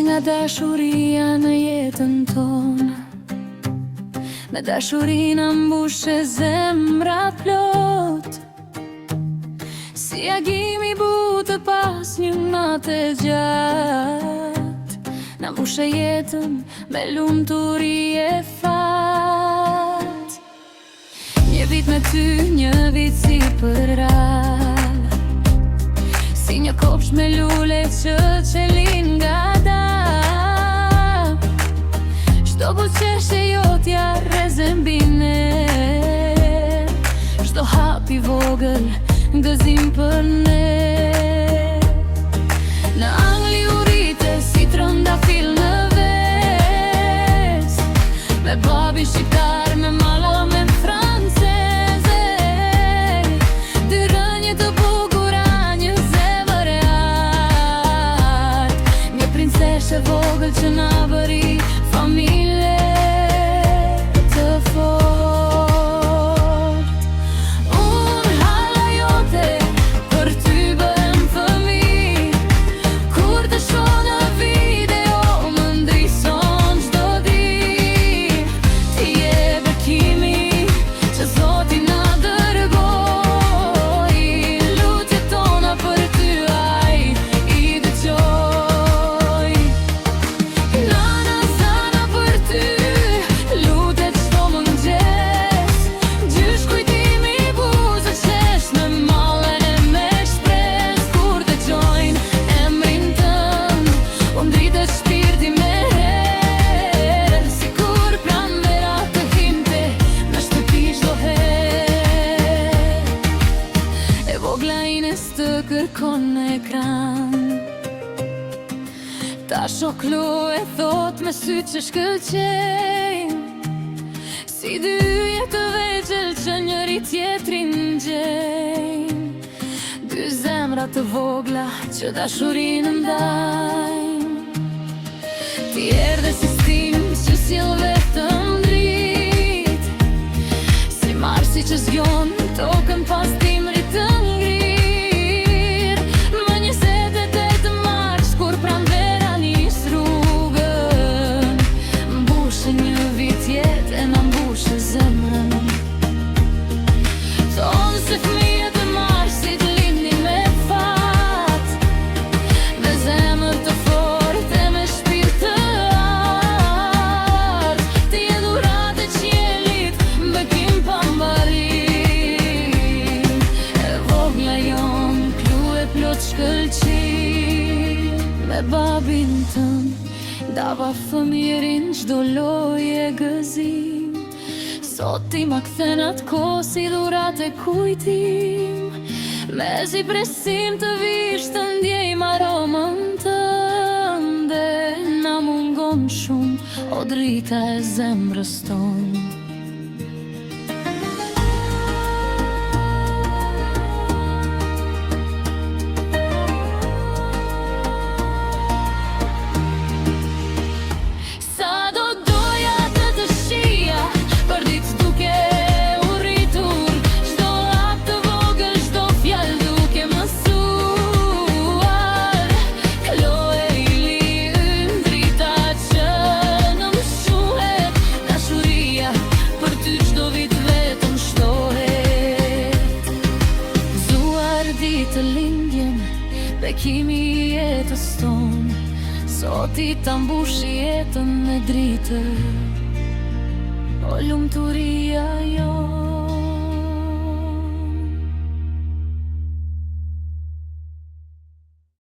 nga dashuria në jetën tonë. Me dashurina mbushe zemra plot, si agimi butë pas një natë gjatë. Na mbushe jetën me lumturi e fat. Një vit me ty, një vit si për radh, si një kopsh me lule që qelin nga da. Shdo buqeshe jotja rezembine, shdo hapi vogël gëzim për ne. Në angli u rite si trëndafil në ves, me babi shqiptar, me malla, me franceze. Dy rënje të bukura, një zemër e art, një princeshe vogël që na bëri familje të fort. Unë hala jote, për ty bëhem fëmi. Kur të shoh në video, më ndrison çdo ditë. Ti je bekimi që Zoti na dërgoi. Lutjet tona për ty ai i dëgjoj. Nana sana për ty, lutet çdo mëngjes. Gjysh kujtimi i buzës qesh në mallen e me shpres. Kur dëgjojnë emrin tënd, u ndritet shpirti me herë. Sikur pranvera të hinte në shtëpi çdo herë. E vogla Ines të kërkon në ekran, ta shoh klu e thot me sy që shkëlqejnë, si dy yje të vegjël që njëri tjetrin gjejnë. Dy zemra të vogla që dashurinë ndajnë. Ti erdhe si stim që sjell vetëm dritë, si marsi që zgjon tokën pas dimrit të ngrirë. Më 28 mars kur pranvera nis rrugën, mbushe një vit jetë e na mbushe zemrën. Thonë se fëmijët e marsit lindin me fat, me zemër të fortë e me shpirt të artë. Ti je dhuratë e qiellit, bekim pambarim. E vogla jon, klu e plot shkëlqim. Me babin tënd, dava fëmirin çdo loje gëzim. Sot ti ma kthen atë kohë si dhurat e kujtim. Me si presim të vish të ndjejm aromën tënde. Na mungon shumë, o drita e zemrës tonë. Sa do doja të të shija, për ditë duke u rritur. Çdo hap të vogël, çdo fjalë duke mësuar. Kloe i li ndrita që në më shuhet. Dashuria për ty çdo vit vetëm shtohet. Gëzuar ditë lindjen, bekimi i jetës tonë. Zoti ta mbushi jetën me dritë, o lumturia jo.